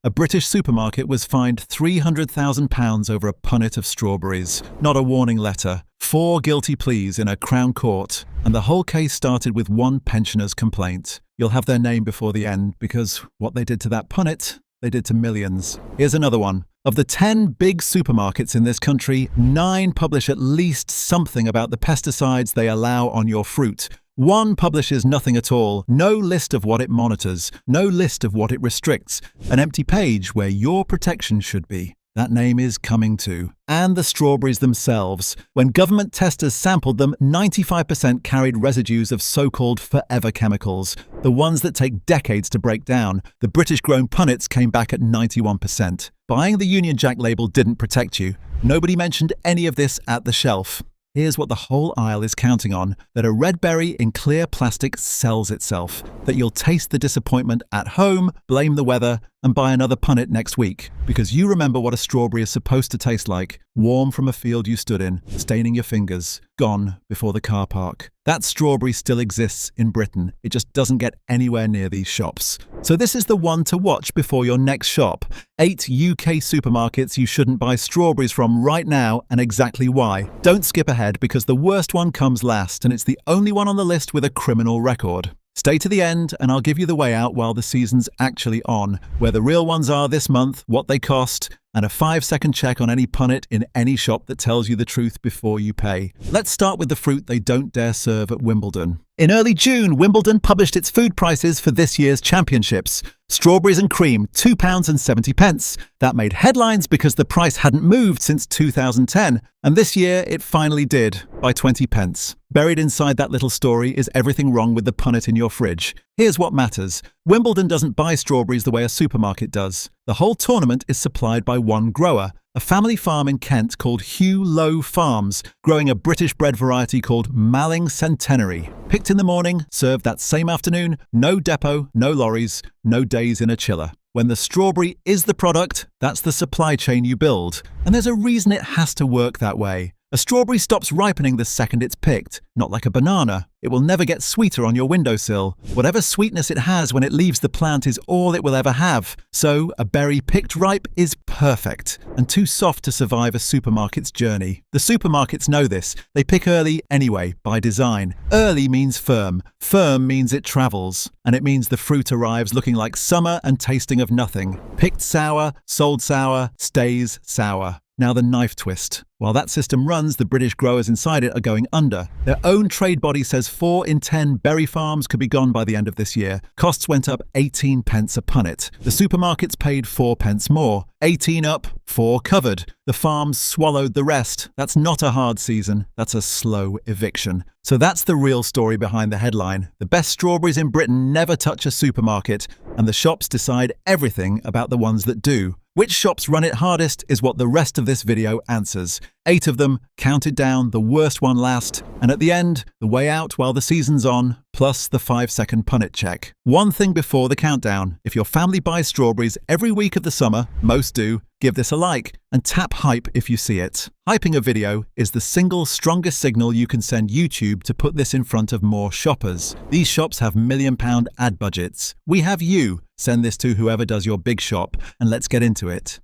A British supermarket was fined £300,000 over a punnet of strawberries. Not a warning letter. 4 guilty pleas in a Crown Court. And the whole case started with one pensioner's complaint. You'll have their name before the end because what they did to that punnet, they did to millions. Here's another one. Of the 10 big supermarkets in this country, 9 publish at least something about the pesticides they allow on your fruit. 1 publishes nothing at all, no list of what it monitors, no list of what it restricts, an empty page where your protection should be. That name is coming too. And the strawberries themselves. When government testers sampled them, 95% carried residues of so-called forever chemicals, the ones that take decades to break down. The British-grown punnets came back at 91%. Buying the Union Jack label didn't protect you. Nobody mentioned any of this at the shelf. Here's what the whole aisle is counting on, that a red berry in clear plastic sells itself, that you'll taste the disappointment at home, blame the weather, and buy another punnet next week, because you remember what a strawberry is supposed to taste like, warm from a field you stood in, staining your fingers, gone before the car park. That strawberry still exists in Britain, it just doesn't get anywhere near these shops. So this is the one to watch before your next shop. 8 UK supermarkets you shouldn't buy strawberries from right now, and exactly why. Don't skip ahead because the worst one comes last, and it's the only one on the list with a criminal record. Stay to the end and I'll give you the way out while the season's actually on, where the real ones are this month, what they cost, and a 5-second check on any punnet in any shop that tells you the truth before you pay. Let's start with the fruit they don't dare serve at Wimbledon. In early June, Wimbledon published its food prices for this year's championships. Strawberries and cream, £2.70. That made headlines because the price hadn't moved since 2010, and this year it finally did, by 20p. Buried inside that little story is everything wrong with the punnet in your fridge. Here's what matters. Wimbledon doesn't buy strawberries the way a supermarket does. The whole tournament is supplied by one grower, a family farm in Kent called Hugh Low Farms, growing a British bred variety called Malling Centenary. Picked in the morning, served that same afternoon, no depot, no lorries, no days in a chiller. When the strawberry is the product, that's the supply chain you build. And there's a reason it has to work that way. A strawberry stops ripening the second it's picked, not like a banana. It will never get sweeter on your windowsill. Whatever sweetness it has when it leaves the plant is all it will ever have. So, a berry picked ripe is perfect, and too soft to survive a supermarket's journey. The supermarkets know this. They pick early anyway, by design. Early means firm. Firm means it travels. And it means the fruit arrives looking like summer and tasting of nothing. Picked sour, sold sour, stays sour. Now the knife twist. While that system runs, the British growers inside it are going under. Their own trade body says 4 in 10 berry farms could be gone by the end of this year. Costs went up 18p a punnet. The supermarkets paid 4p more. 18 up, 4 covered. The farms swallowed the rest. That's not a hard season, that's a slow eviction. So that's the real story behind the headline. The best strawberries in Britain never touch a supermarket, and the shops decide everything about the ones that do. Which shops run it hardest is what the rest of this video answers. 8 of them, counted down, the worst one last, and at the end, the way out while the season's on, plus the 5-second punnet check. One thing before the countdown, if your family buys strawberries every week of the summer, most do, give this a like, and tap hype if you see it. Hyping a video is the single strongest signal you can send YouTube to put this in front of more shoppers. These shops have £1 million ad budgets. We have you. Send this to whoever does your big shop, and let's get into it.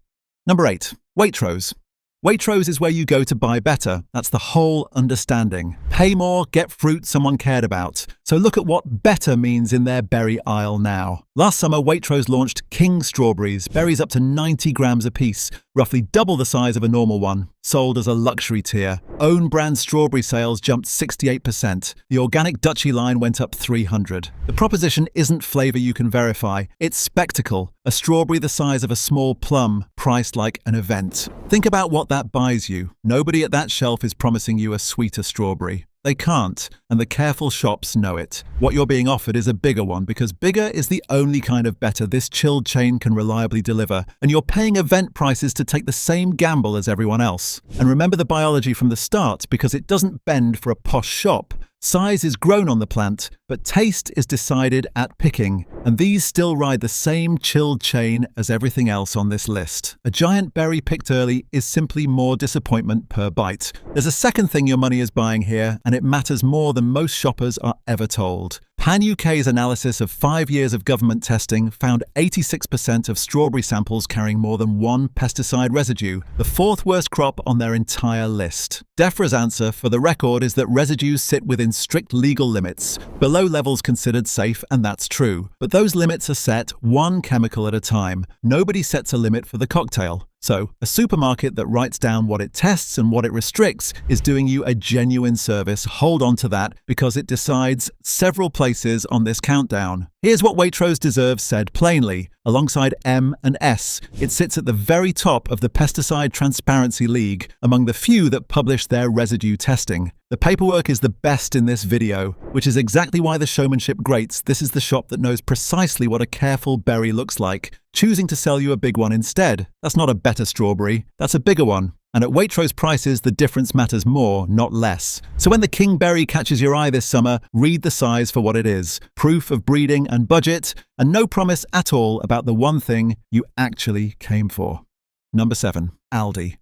Number 8. Waitrose. Waitrose is where you go to buy better. That's the whole understanding. Pay more, get fruit someone cared about. So look at what better means in their berry aisle now. Last summer, Waitrose launched King strawberries, berries up to 90 grams a piece, roughly double the size of a normal one, sold as a luxury tier. Own brand strawberry sales jumped 68%. The organic Dutchie line went up 300. The proposition isn't flavor you can verify, it's spectacle. A strawberry the size of a small plum, priced like an event. Think about what that buys you. Nobody at that shelf is promising you a sweeter strawberry. They can't, and the careful shops know it. What you're being offered is a bigger one because bigger is the only kind of better this chilled chain can reliably deliver, and you're paying event prices to take the same gamble as everyone else. And remember the biology from the start because it doesn't bend for a posh shop. Size is grown on the plant, but taste is decided at picking, and these still ride the same chilled chain as everything else on this list. A giant berry picked early is simply more disappointment per bite. There's a second thing your money is buying here, and it matters more than most shoppers are ever told. Pan UK's analysis of 5 years of government testing found 86% of strawberry samples carrying more than one pesticide residue, the fourth worst crop on their entire list. DEFRA's answer, for the record, is that residues sit within strict legal limits, below levels considered safe, and that's true. But those limits are set one chemical at a time. Nobody sets a limit for the cocktail. So, a supermarket that writes down what it tests and what it restricts is doing you a genuine service. Hold on to that, because it decides several places on this countdown. Here's what Waitrose deserves said plainly. Alongside M and S, it sits at the very top of the Pesticide Transparency League, among the few that publish their residue testing. The paperwork is the best in this video, which is exactly why the showmanship grates. This is the shop that knows precisely what a careful berry looks like, choosing to sell you a big one instead. That's not a better strawberry, that's a bigger one. And at Waitrose prices, the difference matters more, not less. So when the king berry catches your eye this summer, read the size for what it is. Proof of breeding and budget, and no promise at all about the one thing you actually came for. Number 7. Aldi.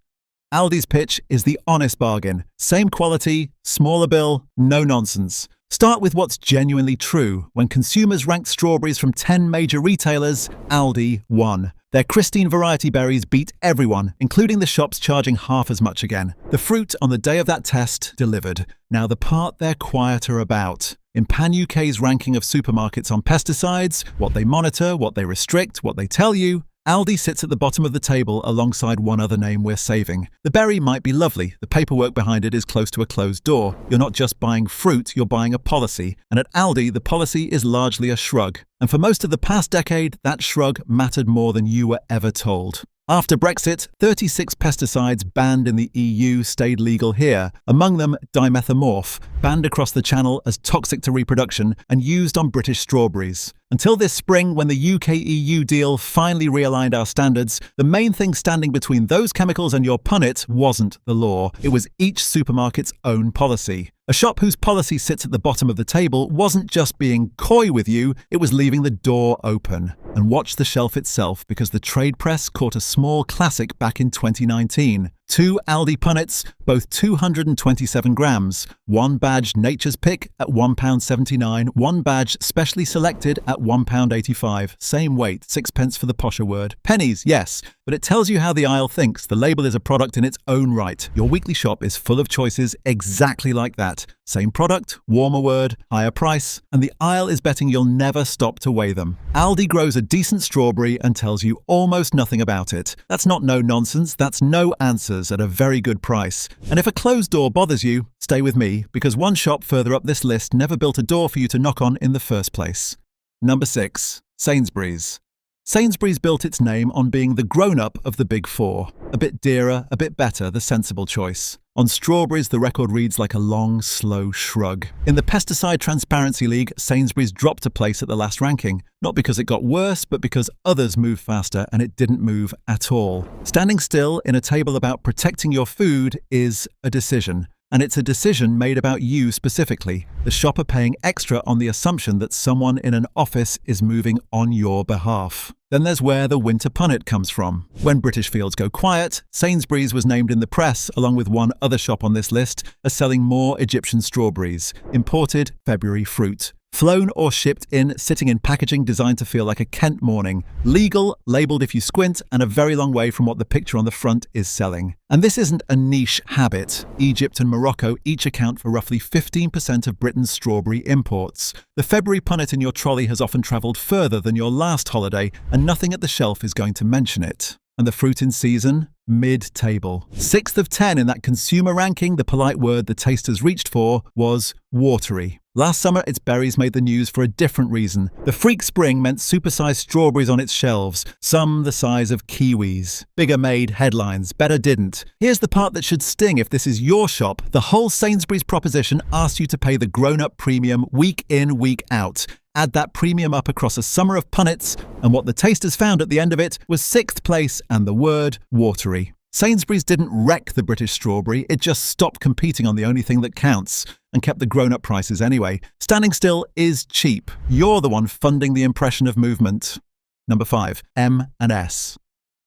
Aldi's pitch is the honest bargain. Same quality, smaller bill, no nonsense. Start with what's genuinely true. When consumers ranked strawberries from 10 major retailers, Aldi won. Their Christine variety berries beat everyone, including the shops charging half as much again. The fruit on the day of that test delivered. Now the part they're quieter about. In Pan UK's ranking of supermarkets on pesticides, what they monitor, what they restrict, what they tell you, Aldi sits at the bottom of the table alongside one other name we're saving. The berry might be lovely, the paperwork behind it is close to a closed door. You're not just buying fruit, you're buying a policy. And at Aldi, the policy is largely a shrug. And for most of the past decade, that shrug mattered more than you were ever told. After Brexit, 36 pesticides banned in the EU stayed legal here, among them dimethomorph, banned across the Channel as toxic to reproduction and used on British strawberries. Until this spring, when the UK-EU deal finally realigned our standards, the main thing standing between those chemicals and your punnet wasn't the law. It was each supermarket's own policy. A shop whose policy sits at the bottom of the table wasn't just being coy with you, it was leaving the door open. And watch the shelf itself, because the trade press caught a small classic back in 2019. 2 Aldi punnets, both 227 grams. 1 badge Nature's Pick at £1.79, 1 badge Specially Selected at £1.85. Same weight, 6p for the posher word. Pennies, yes, but it tells you how the aisle thinks. The label is a product in its own right. Your weekly shop is full of choices exactly like that. Same product, warmer word, higher price, and the aisle is betting you'll never stop to weigh them. Aldi grows a decent strawberry and tells you almost nothing about it. That's not no nonsense, that's no answers at a very good price. And if a closed door bothers you, stay with me, because one shop further up this list never built a door for you to knock on in the first place. Number 6. Sainsbury's. Sainsbury's built its name on being the grown-up of the big four. A bit dearer, a bit better, the sensible choice. On strawberries, the record reads like a long, slow shrug. In the Pesticide Transparency League, Sainsbury's dropped a place at the last ranking. Not because it got worse, but because others moved faster and it didn't move at all. Standing still in a table about protecting your food is a decision. And it's a decision made about you specifically. The shopper paying extra on the assumption that someone in an office is moving on your behalf. Then there's where the winter punnet comes from. When British fields go quiet, Sainsbury's was named in the press, along with one other shop on this list, as selling more Egyptian strawberries, imported February fruit. Flown or shipped in, sitting in packaging designed to feel like a Kent morning. Legal, labelled if you squint, and a very long way from what the picture on the front is selling. And this isn't a niche habit. Egypt and Morocco each account for roughly 15% of Britain's strawberry imports. The February punnet in your trolley has often travelled further than your last holiday, and nothing at the shelf is going to mention it. And the fruit in season? Mid-table. 6th of 10 in that consumer ranking, the polite word the tasters reached for was watery. Last summer, its berries made the news for a different reason. The freak spring meant supersized strawberries on its shelves, some the size of kiwis. Bigger made headlines, better didn't. Here's the part that should sting if this is your shop. The whole Sainsbury's proposition asked you to pay the grown-up premium week in, week out. Add that premium up across a summer of punnets, and what the tasters found at the end of it was 6th place and the word watery. Sainsbury's didn't wreck the British strawberry, it just stopped competing on the only thing that counts, and kept the grown-up prices anyway. Standing still is cheap. You're the one funding the impression of movement. Number 5. M&S.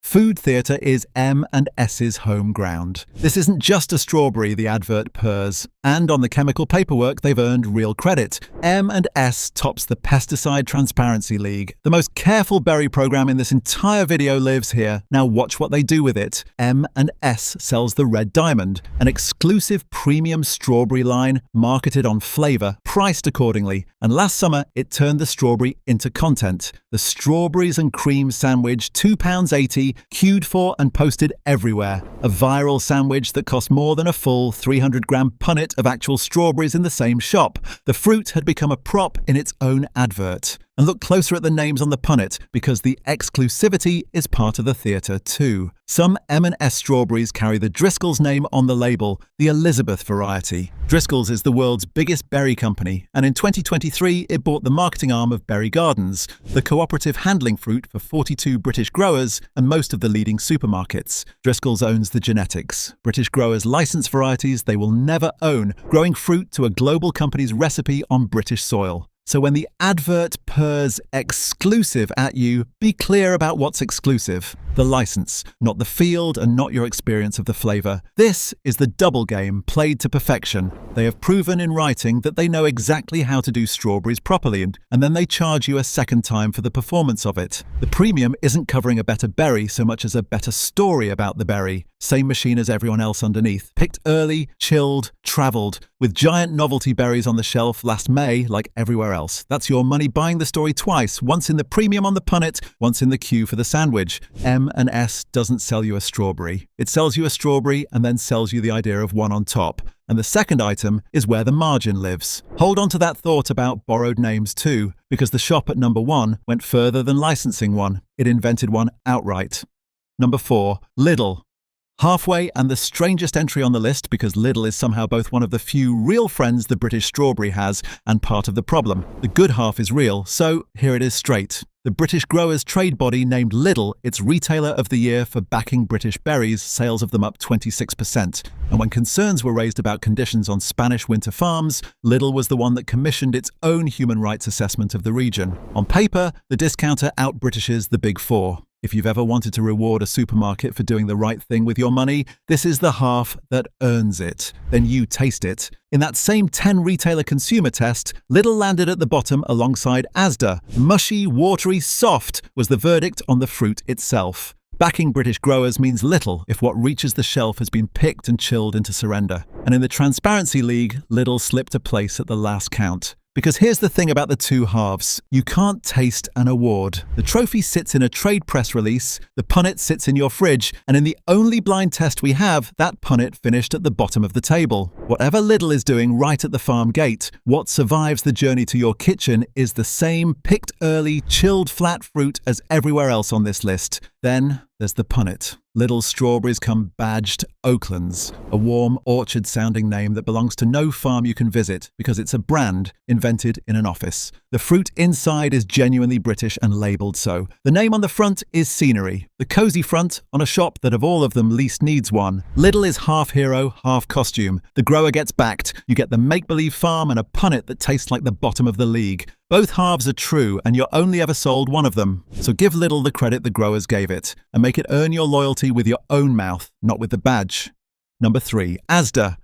Food theatre is M&S's home ground. This isn't just a strawberry, the advert purrs. And on the chemical paperwork, they've earned real credit. M&S tops the Pesticide Transparency League. The most careful berry program in this entire video lives here. Now watch what they do with it. M&S sells the Red Diamond, an exclusive premium strawberry line marketed on flavour, priced accordingly. And last summer, it turned the strawberry into content. The strawberries and cream sandwich, £2.80, queued for and posted everywhere. A viral sandwich that cost more than a full 300-gram punnet of actual strawberries in the same shop. The fruit had become a prop in its own advert. And look closer at the names on the punnet, because the exclusivity is part of the theatre too. Some M&S strawberries carry the Driscoll's name on the label, the Elizabeth variety. Driscoll's is the world's biggest berry company, and in 2023 it bought the marketing arm of Berry Gardens, the cooperative handling fruit for 42 British growers and most of the leading supermarkets. Driscoll's owns the genetics. British growers license varieties they will never own, growing fruit to a global company's recipe on British soil. So when the advert purrs exclusive at you, be clear about what's exclusive. The license, not the field and not your experience of the flavour. This is the double game played to perfection. They have proven in writing that they know exactly how to do strawberries properly, and then they charge you a second time for the performance of it. The premium isn't covering a better berry so much as a better story about the berry. Same machine as everyone else underneath. Picked early, chilled, travelled, with giant novelty berries on the shelf last May like everywhere else. That's your money buying the story twice, once in the premium on the punnet, once in the queue for the sandwich. M&S doesn't sell you a strawberry. It sells you a strawberry and then sells you the idea of one on top. And the second item is where the margin lives. Hold on to that thought about borrowed names too, because the shop at number 1 went further than licensing one. It invented one outright. Number 4, Lidl. Halfway and the strangest entry on the list, because Lidl is somehow both one of the few real friends the British strawberry has and part of the problem. The good half is real, so here it is straight. The British Growers Trade Body named Lidl its Retailer of the Year for backing British berries, sales of them up 26%. And when concerns were raised about conditions on Spanish winter farms, Lidl was the one that commissioned its own human rights assessment of the region. On paper, the discounter out-Britishes the Big Four. If you've ever wanted to reward a supermarket for doing the right thing with your money, this is the half that earns it. Then you taste it. In that same 10 retailer consumer test, Lidl landed at the bottom alongside Asda. Mushy, watery, soft was the verdict on the fruit itself. Backing British growers means little if what reaches the shelf has been picked and chilled into surrender. And in the Transparency League, Lidl slipped a place at the last count. Because here's the thing about the two halves. You can't taste an award. The trophy sits in a trade press release, the punnet sits in your fridge, and in the only blind test we have, that punnet finished at the bottom of the table. Whatever Lidl is doing right at the farm gate, what survives the journey to your kitchen is the same picked early, chilled flat fruit as everywhere else on this list. Then there's the punnet. Lidl's strawberries come badged Oaklands, a warm, orchard-sounding name that belongs to no farm you can visit because it's a brand invented in an office. The fruit inside is genuinely British and labelled so. The name on the front is scenery, the cosy front on a shop that of all of them least needs one. Lidl is half hero, half costume. The grower gets backed. You get the make-believe farm and a punnet that tastes like the bottom of the league. Both halves are true, and you're only ever sold one of them. So give Lidl the credit the growers gave it, and make it earn your loyalty with your own mouth, not with the badge. Number 3, Asda.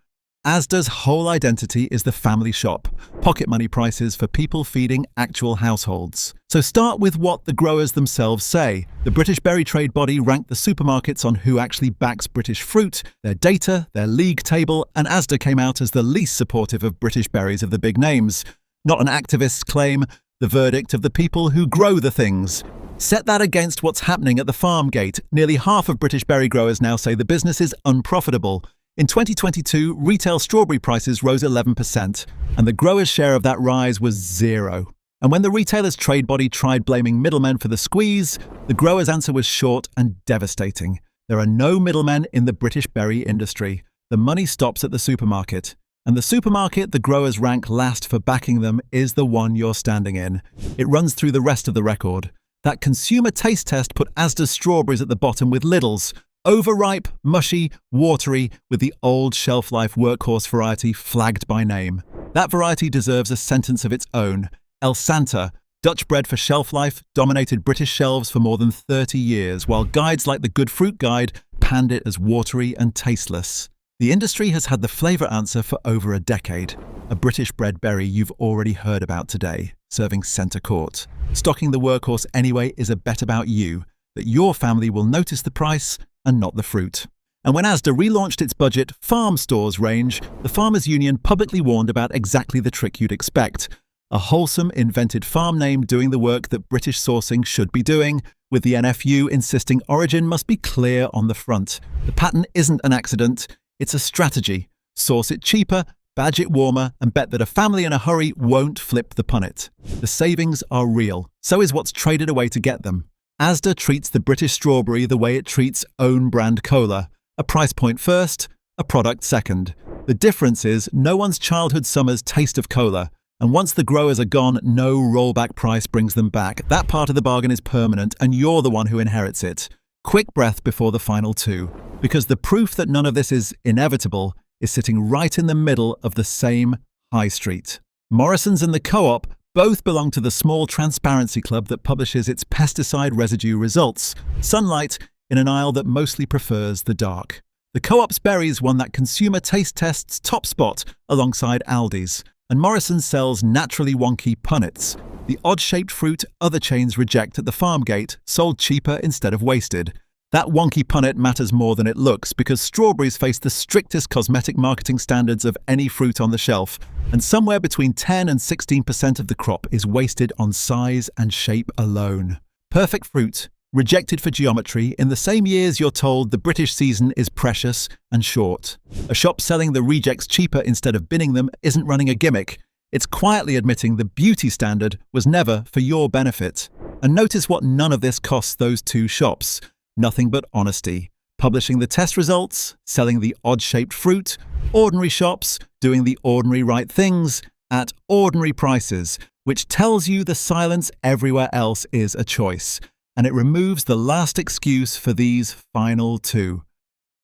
Asda's whole identity is the family shop, pocket money prices for people feeding actual households. So start with what the growers themselves say. The British Berry Trade Body ranked the supermarkets on who actually backs British fruit, their data, their league table, and Asda came out as the least supportive of British berries of the big names. Not an activist's claim, the verdict of the people who grow the things. Set that against what's happening at the farm gate. Nearly half of British berry growers now say the business is unprofitable. In 2022, retail strawberry prices rose 11%, and the growers' share of that rise was 0. And when the retailer's trade body tried blaming middlemen for the squeeze, the growers' answer was short and devastating. There are no middlemen in the British berry industry. The money stops at the supermarket. And the supermarket the growers rank last for backing them is the one you're standing in. It runs through the rest of the record. That consumer taste test put Asda's strawberries at the bottom with Lidl's. Overripe, mushy, watery, with the old shelf-life workhorse variety flagged by name. That variety deserves a sentence of its own. El Santa, Dutch bread for shelf life dominated British shelves for more than 30 years, while guides like the Good Fruit Guide panned it as watery and tasteless. The industry has had the flavour answer for over a decade. A British bred berry you've already heard about today, serving centre court. Stocking the workhorse anyway is a bet about you, that your family will notice the price and not the fruit. And when Asda relaunched its budget farm stores range, the Farmers Union publicly warned about exactly the trick you'd expect. A wholesome, invented farm name doing the work that British sourcing should be doing, with the NFU insisting origin must be clear on the front. The pattern isn't an accident, it's a strategy. Source it cheaper, badge it warmer, and bet that a family in a hurry won't flip the punnet. The savings are real, so is what's traded away to get them. Asda treats the British strawberry the way it treats own brand cola. A price point first, a product second. The difference is no one's childhood summer's taste of cola. And once the growers are gone, no rollback price brings them back. That part of the bargain is permanent, and you're the one who inherits it. Quick breath before the final two, because the proof that none of this is inevitable is sitting right in the middle of the same high street. Morrison's and the Co-op both belong to the small transparency club that publishes its pesticide residue results. Sunlight in an aisle that mostly prefers the dark. The Co-op's berries won that consumer taste test's top spot alongside Aldi's. And Morrison sells naturally wonky punnets, the odd-shaped fruit other chains reject at the farm gate, sold cheaper instead of wasted. That wonky punnet matters more than it looks because strawberries face the strictest cosmetic marketing standards of any fruit on the shelf, and somewhere between 10 and 16% of the crop is wasted on size and shape alone. Perfect fruit, rejected for geometry in the same years you're told the British season is precious and short. A shop selling the rejects cheaper instead of binning them isn't running a gimmick. It's quietly admitting the beauty standard was never for your benefit. And notice what none of this costs those two shops. Nothing but honesty. Publishing the test results, selling the odd-shaped fruit, ordinary shops doing the ordinary right things at ordinary prices, which tells you the silence everywhere else is a choice. And it removes the last excuse for these final two.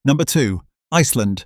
Number 2, Iceland.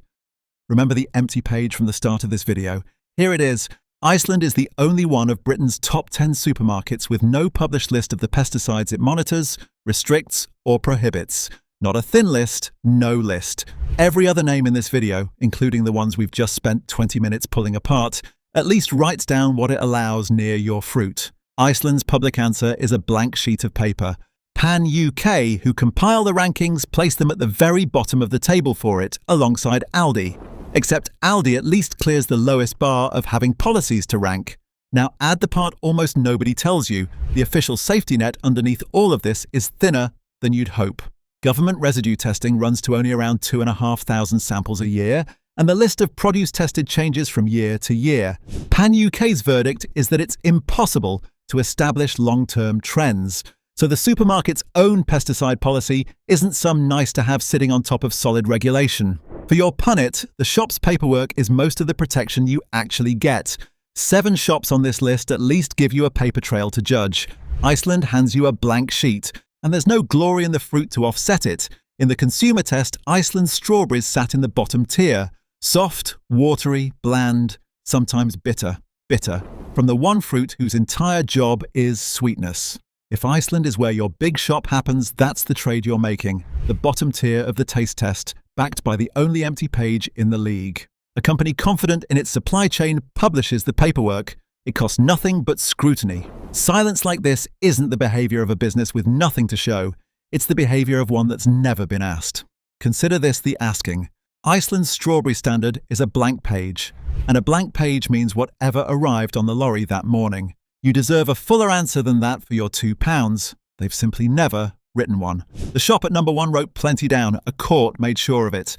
Remember the empty page from the start of this video? Here it is. Iceland is the only one of Britain's top 10 supermarkets with no published list of the pesticides it monitors, restricts, or prohibits. Not a thin list, no list. Every other name in this video, including the ones we've just spent 20 minutes pulling apart, at least writes down what it allows near your fruit. Iceland's public answer is a blank sheet of paper. Pan UK, who compile the rankings, place them at the very bottom of the table for it, alongside Aldi. Except Aldi at least clears the lowest bar of having policies to rank. Now add the part almost nobody tells you. The official safety net underneath all of this is thinner than you'd hope. Government residue testing runs to only around 2,500 samples a year, and the list of produce tested changes from year to year. Pan UK's verdict is that it's impossible to establish long-term trends. So the supermarket's own pesticide policy isn't some nice-to-have sitting on top of solid regulation. For your punnet, the shop's paperwork is most of the protection you actually get. 7 shops on this list at least give you a paper trail to judge. Iceland hands you a blank sheet, and there's no glory in the fruit to offset it. In the consumer test, Iceland's strawberries sat in the bottom tier. Soft, watery, bland, sometimes bitter. Bitter. From the one fruit whose entire job is sweetness. If Iceland is where your big shop happens, that's the trade you're making. The bottom tier of the taste test, backed by the only empty page in the league. A company confident in its supply chain publishes the paperwork. It costs nothing but scrutiny. Silence like this isn't the behavior of a business with nothing to show. It's the behavior of one that's never been asked. Consider this the asking. Iceland's strawberry standard is a blank page. And a blank page means whatever arrived on the lorry that morning. You deserve a fuller answer than that for your £2. They've simply never written one. The shop at number 1 wrote plenty down. A court made sure of it.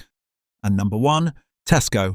And number 1, Tesco.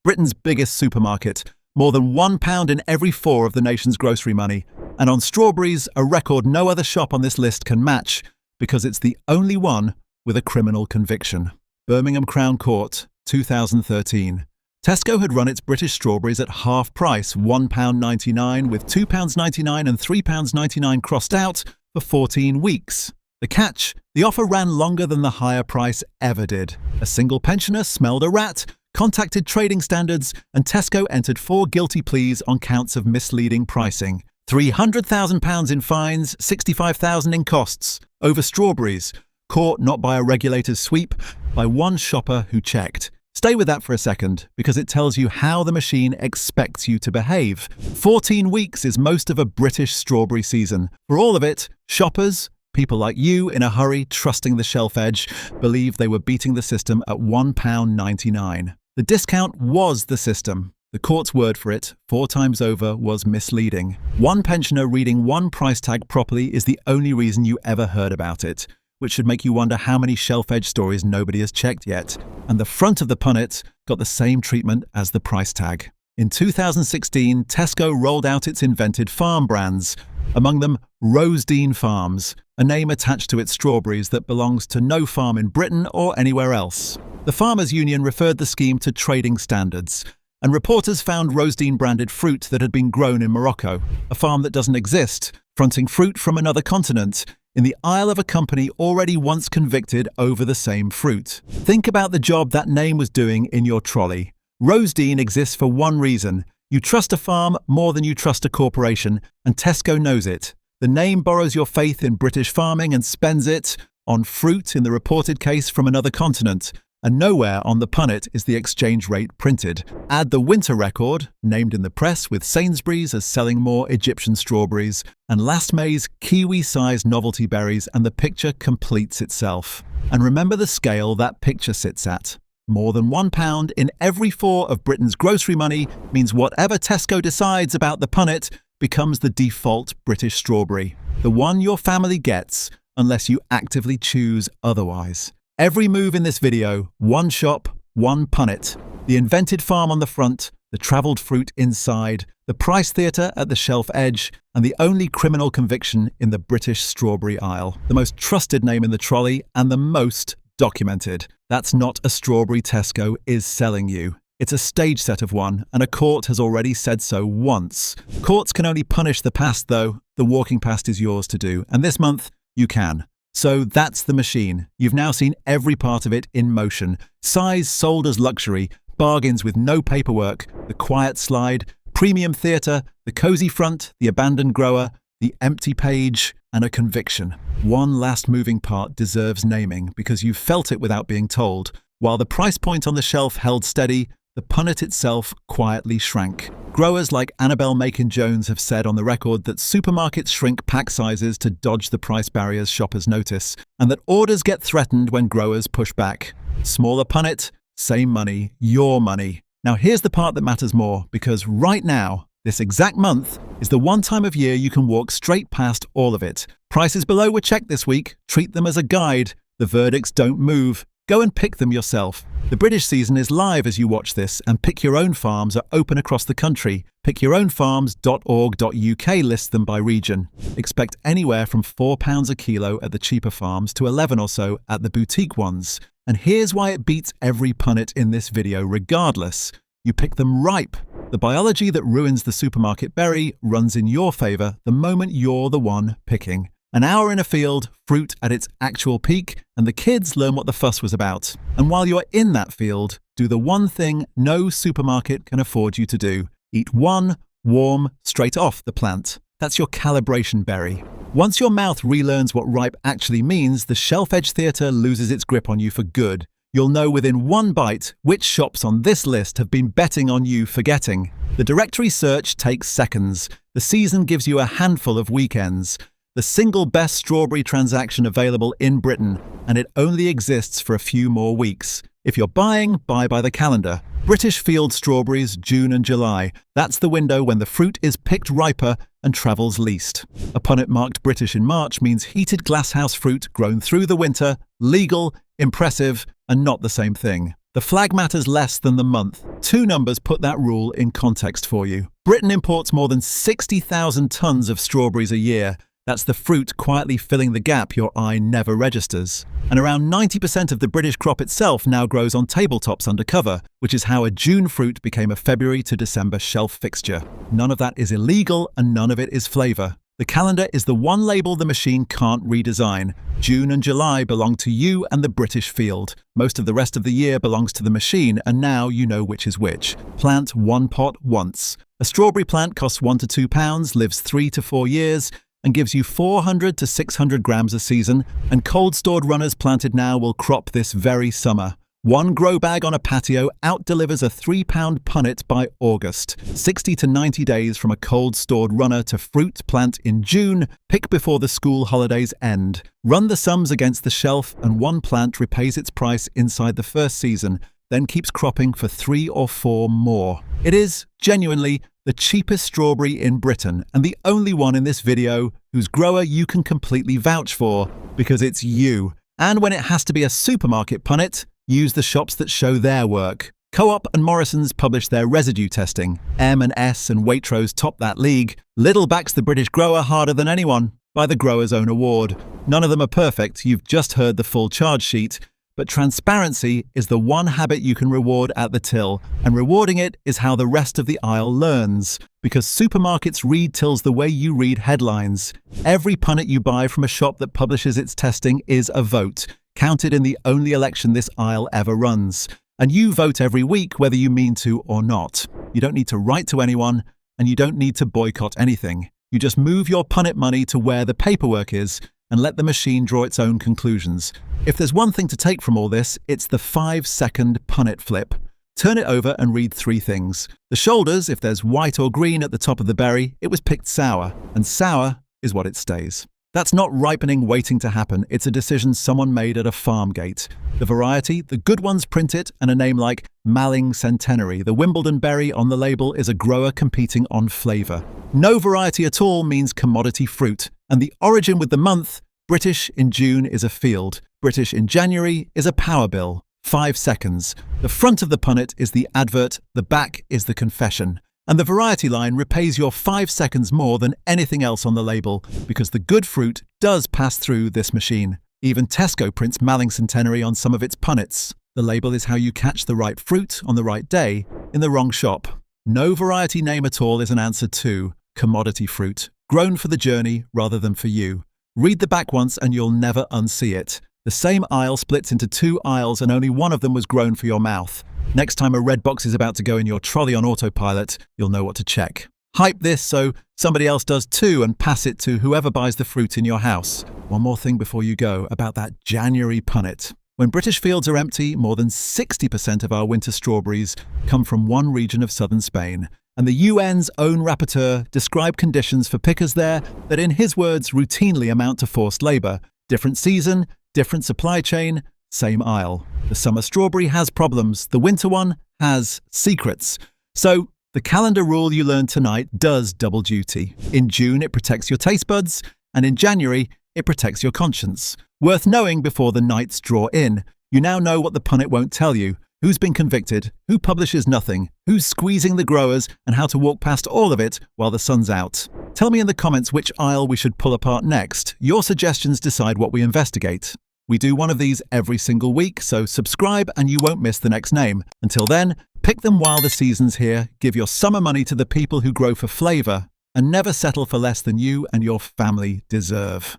Britain's biggest supermarket. More than £1 in every 4 of the nation's grocery money. And on strawberries, a record no other shop on this list can match, because it's the only one with a criminal conviction. Birmingham Crown Court, 2013. Tesco had run its British strawberries at half price, £1.99, with £2.99 and £3.99 crossed out for 14 weeks. The catch? The offer ran longer than the higher price ever did. A single pensioner smelled a rat, contacted trading standards, and Tesco entered 4 guilty pleas on counts of misleading pricing. £300,000 in fines, £65,000 in costs over strawberries, caught not by a regulator's sweep, by one shopper who checked. Stay with that for a second, because it tells you how the machine expects you to behave. 14 weeks is most of a British strawberry season. For all of it, shoppers, people like you in a hurry trusting the shelf edge, believed they were beating the system at £1.99. The discount was the system. The court's word for it, 4 times over, was misleading. One pensioner reading one price tag properly is the only reason you ever heard about it, which should make you wonder how many shelf-edge stories nobody has checked yet. And the front of the punnet got the same treatment as the price tag. In 2016, Tesco rolled out its invented farm brands, among them Rosedene Farms, a name attached to its strawberries that belongs to no farm in Britain or anywhere else. The Farmers' Union referred the scheme to trading standards, and reporters found Rosedene-branded fruit that had been grown in Morocco, a farm that doesn't exist, fronting fruit from another continent, in the aisle of a company already once convicted over the same fruit. Think about the job that name was doing in your trolley. Rosedene exists for one reason. You trust a farm more than you trust a corporation, and Tesco knows it. The name borrows your faith in British farming and spends it on fruit in the reported case from another continent, and nowhere on the punnet is the exchange rate printed. Add the winter record, named in the press with Sainsbury's as selling more Egyptian strawberries, and last May's kiwi-sized novelty berries, and the picture completes itself. And remember the scale that picture sits at. More than £1 in every 4 of Britain's grocery money means whatever Tesco decides about the punnet becomes the default British strawberry, the one your family gets unless you actively choose otherwise. Every move in this video, one shop, one punnet. The invented farm on the front, the travelled fruit inside, the price theatre at the shelf edge, and the only criminal conviction in the British strawberry aisle. The most trusted name in the trolley and the most documented. That's not a strawberry Tesco is selling you. It's a stage set of one, and a court has already said so once. Courts can only punish the past, though. The walking past is yours to do, and this month, you can. So that's the machine. You've now seen every part of it in motion. Size sold as luxury, bargains with no paperwork, the quiet slide, premium theatre, the cosy front, the abandoned grower, the empty page, and a conviction. One last moving part deserves naming because you've felt it without being told. While the price point on the shelf held steady, the punnet itself quietly shrank. Growers like Annabelle Macon-Jones have said on the record that supermarkets shrink pack sizes to dodge the price barriers shoppers notice, and that orders get threatened when growers push back. Smaller punnet, same money, your money. Now here's the part that matters more, because right now, this exact month, is the one time of year you can walk straight past all of it. Prices below were checked this week. Treat them as a guide. The verdicts don't move. Go and pick them yourself. The British season is live as you watch this, and Pick Your Own Farms are open across the country. PickYourOwnFarms.org.uk lists them by region. Expect anywhere from £4 a kilo at the cheaper farms to 11 or so at the boutique ones. And here's why it beats every punnet in this video regardless. You pick them ripe. The biology that ruins the supermarket berry runs in your favour the moment you're the one picking. An hour in a field, fruit at its actual peak, and the kids learn what the fuss was about. And while you're in that field, do the one thing no supermarket can afford you to do. Eat one, warm, straight off the plant. That's your calibration berry. Once your mouth relearns what ripe actually means, the shelf-edge theatre loses its grip on you for good. You'll know within one bite which shops on this list have been betting on you forgetting. The directory search takes seconds. The season gives you a handful of weekends. The single best strawberry transaction available in Britain, and it only exists for a few more weeks. If you're buying, buy by the calendar. British field strawberries, June and July. That's the window when the fruit is picked riper and travels least. A punnet marked British in March means heated glasshouse fruit grown through the winter, legal, impressive, and not the same thing. The flag matters less than the month. 2 numbers put that rule in context for you. Britain imports more than 60,000 tons of strawberries a year. That's the fruit quietly filling the gap your eye never registers. And around 90% of the British crop itself now grows on tabletops under cover, which is how a June fruit became a February to December shelf fixture. None of that is illegal and none of it is flavour. The calendar is the one label the machine can't redesign. June and July belong to you and the British field. Most of the rest of the year belongs to the machine, and now you know which is which. Plant one pot once. A strawberry plant costs £1 to £2, lives 3 to 4 years, and gives you 400 to 600 grams a season, and cold-stored runners planted now will crop this very summer. One grow bag on a patio out-delivers a £3 punnet by August. 60 to 90 days from a cold-stored runner to fruit plant in June. Pick before the school holidays end. Run the sums against the shelf, and one plant repays its price inside the first season, then keeps cropping for 3 or 4 more. It is, genuinely, the cheapest strawberry in Britain, and the only one in this video whose grower you can completely vouch for, because it's you. And when it has to be a supermarket punnet, use the shops that show their work. Co-op and Morrison's publish their residue testing. M&S and Waitrose top that league. Lidl backs the British grower harder than anyone, by the grower's own award. None of them are perfect, you've just heard the full charge sheet. But transparency is the one habit you can reward at the till, and rewarding it is how the rest of the aisle learns. Because supermarkets read tills the way you read headlines. Every punnet you buy from a shop that publishes its testing is a vote, counted in the only election this aisle ever runs. And you vote every week whether you mean to or not. You don't need to write to anyone, and you don't need to boycott anything. You just move your punnet money to where the paperwork is, and let the machine draw its own conclusions. If there's one thing to take from all this, it's the 5-second punnet flip. Turn it over and read 3 things. The shoulders, if there's white or green at the top of the berry, it was picked sour, and sour is what it stays. That's not ripening waiting to happen, it's a decision someone made at a farm gate. The variety, the good ones print it, and a name like Malling Centenary, the Wimbledon berry on the label, is a grower competing on flavour. No variety at all means commodity fruit, and the origin with the month, British in June is a field, British in January is a power bill. 5 seconds. The front of the punnet is the advert, the back is the confession. And the variety line repays your 5 seconds more than anything else on the label, because the good fruit does pass through this machine. Even Tesco prints Malling Centenary on some of its punnets. The label is how you catch the right fruit on the right day in the wrong shop. No variety name at all is an answer to commodity fruit, grown for the journey rather than for you. Read the back once and you'll never unsee it. The same aisle splits into 2 aisles and only one of them was grown for your mouth. Next time a red box is about to go in your trolley on autopilot, you'll know what to check. Hype this so somebody else does too and pass it to whoever buys the fruit in your house. One more thing before you go about that January punnet. When British fields are empty, more than 60% of our winter strawberries come from one region of southern Spain. And the UN's own rapporteur described conditions for pickers there that in his words routinely amount to forced labour. Different season, different supply chain, same aisle. The summer strawberry has problems, the winter one has secrets. So the calendar rule you learned tonight does double duty. In June it protects your taste buds, and in January it protects your conscience. Worth knowing before the nights draw in. You now know what the punnet won't tell you. Who's been convicted, who publishes nothing, who's squeezing the growers, and how to walk past all of it while the sun's out. Tell me in the comments which aisle we should pull apart next. Your suggestions decide what we investigate. We do one of these every single week, so subscribe and you won't miss the next name. Until then, pick them while the season's here, give your summer money to the people who grow for flavour, and never settle for less than you and your family deserve.